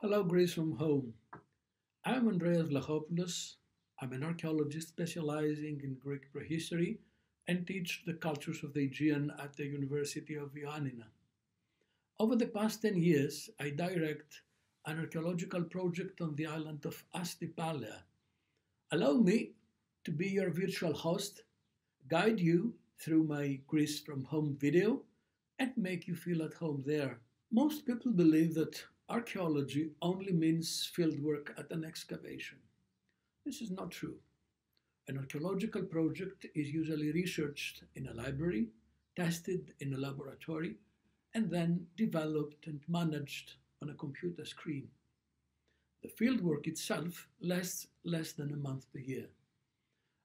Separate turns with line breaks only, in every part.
Hello, Greece from home. I'm Andreas Vlachopoulos. I'm an archaeologist specializing in Greek prehistory and teach the cultures of the Aegean at the University of Ioannina. Over the past 10 years, I direct an archaeological project on the island of Astypalaia. Allow me to be your virtual host, guide you through my Greece from home video, and make you feel at home there. Most people believe that archaeology only means fieldwork at an excavation. This is not true. An archaeological project is usually researched in a library, tested in a laboratory, and then developed and managed on a computer screen. The fieldwork itself lasts less than a month per year.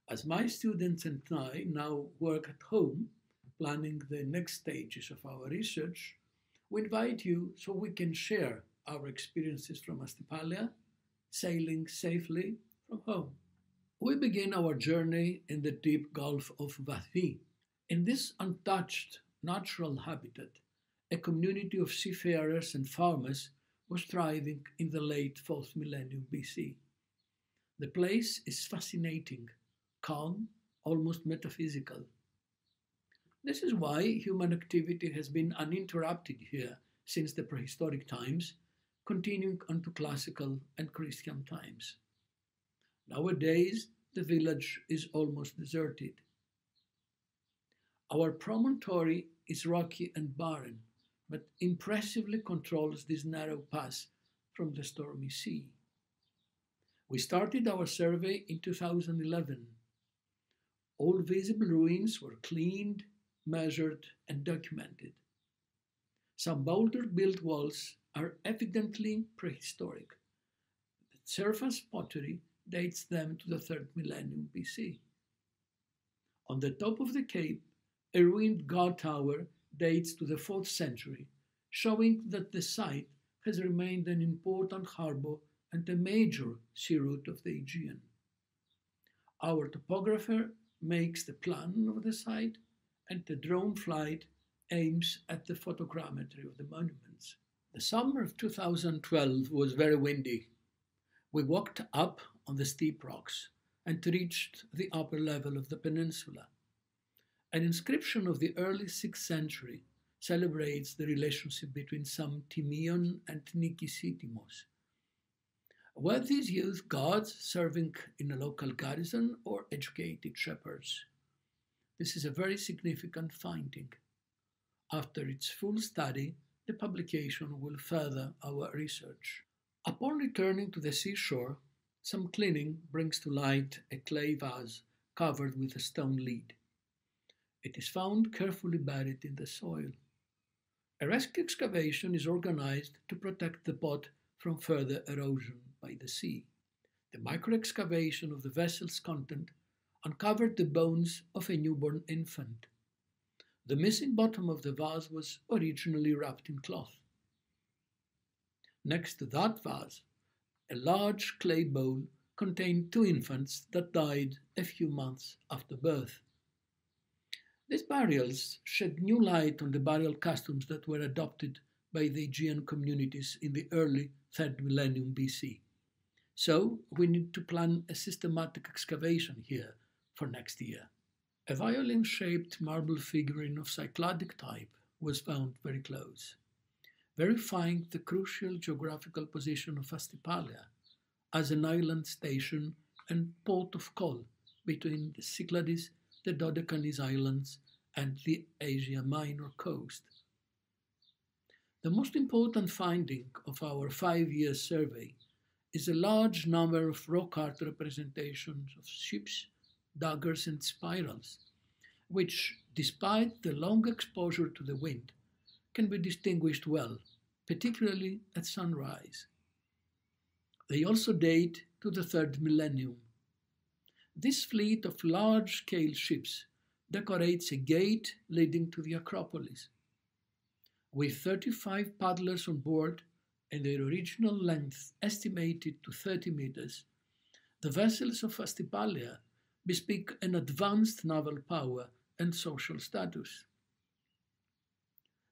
As my students and I now work at home, planning the next stages of our research, we invite you so we can share our experiences from Astypalaia, sailing safely from home. We begin our journey in the deep Gulf of Vathy. In this untouched natural habitat, a community of seafarers and farmers was thriving in the late 4th millennium BC. The place is fascinating, calm, almost metaphysical. This is why human activity has been uninterrupted here since the prehistoric times, continuing onto classical and Christian times. Nowadays, the village is almost deserted. Our promontory is rocky and barren, but impressively controls this narrow pass from the stormy sea. We started our survey in 2011. All visible ruins were cleaned, measured, and documented. Some boulder-built walls are evidently prehistoric. The surface pottery dates them to the 3rd millennium BC. On the top of the cape, a ruined guard tower dates to the 4th century, showing that the site has remained an important harbour and a major sea route of the Aegean. Our topographer makes the plan of the site, and the drone flight aims at the photogrammetry of the monuments. The summer of 2012 was very windy. We walked up on the steep rocks and reached the upper level of the peninsula. An inscription of the early 6th century celebrates the relationship between some Timion and Nikisitimos. Were these youth guards serving in a local garrison or educated shepherds? This is a very significant finding. After its full study, the publication will further our research. Upon returning to the seashore, some cleaning brings to light a clay vase covered with a stone lid. It is found carefully buried in the soil. A rescue excavation is organized to protect the pot from further erosion by the sea. The micro-excavation of the vessel's content uncovered the bones of a newborn infant. The missing bottom of the vase was originally wrapped in cloth. Next to that vase, a large clay bowl contained 2 infants that died a few months after birth. These burials shed new light on the burial customs that were adopted by the Aegean communities in the early 3rd millennium BC. So we need to plan a systematic excavation here for next year. A violin-shaped marble figurine of Cycladic type was found very close, verifying the crucial geographical position of Astypalaia as an island station and port of call between the Cyclades, the Dodecanese Islands, and the Asia Minor coast. The most important finding of our 5-year survey is a large number of rock art representations of ships, daggers, and spirals, which, despite the long exposure to the wind, can be distinguished well, particularly at sunrise. They also date to the 3rd millennium. This fleet of large-scale ships decorates a gate leading to the Acropolis. With 35 paddlers on board and their original length estimated to 30 meters, the vessels of Astypalaia bespeak an advanced naval power and social status.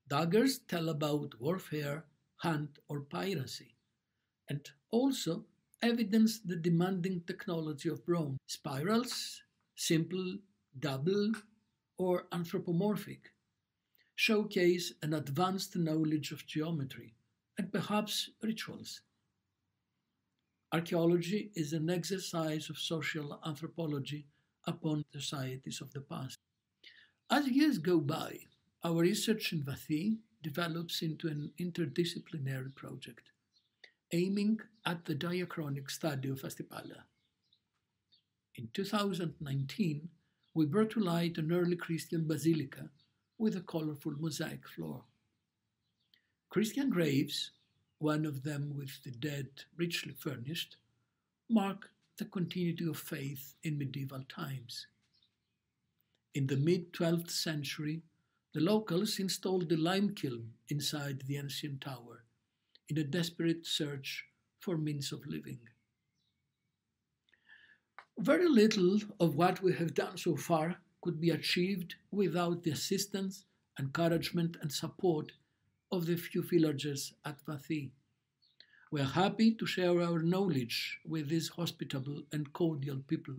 Daggers tell about warfare, hunt, or piracy. and also evidenced the demanding technology of bronze. Spirals, simple, double, or anthropomorphic, showcase an advanced knowledge of geometry and perhaps rituals. Archaeology is an exercise of social anthropology upon societies of the past. As years go by, our research in Vathy develops into an interdisciplinary project aiming at the diachronic study of Astypalaia. In 2019, we brought to light an early Christian basilica with a colorful mosaic floor. Christian graves, one of them with the dead richly furnished, mark the continuity of faith in medieval times. In the mid-12th century, the locals installed a lime kiln inside the ancient tower in a desperate search for means of living. Very little of what we have done so far could be achieved without the assistance, encouragement, and support of the few villagers at Vathy. We are happy to share our knowledge with these hospitable and cordial people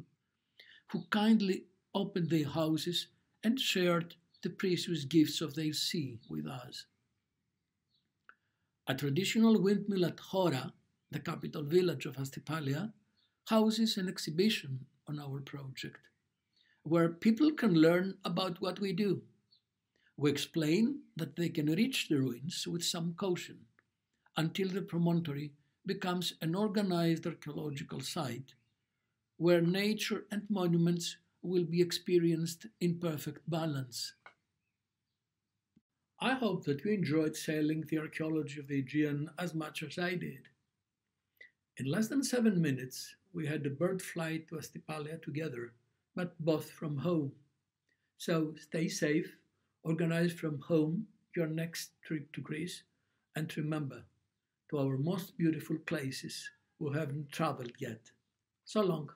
who kindly opened their houses and shared the precious gifts of their sea with us. A traditional windmill at Hora, the capital village of Astypalaia, houses an exhibition on our project, where people can learn about what we do. We explain that they can reach the ruins with some caution until the promontory becomes an organized archaeological site where nature and monuments will be experienced in perfect balance. I hope that you enjoyed sailing the archaeology of the Aegean as much as I did. In less than 7 minutes, we had a bird flight to Astypalaia together, but both from home. So stay safe, organize from home your next trip to Greece, and remember, to our most beautiful places who haven't traveled yet. So long.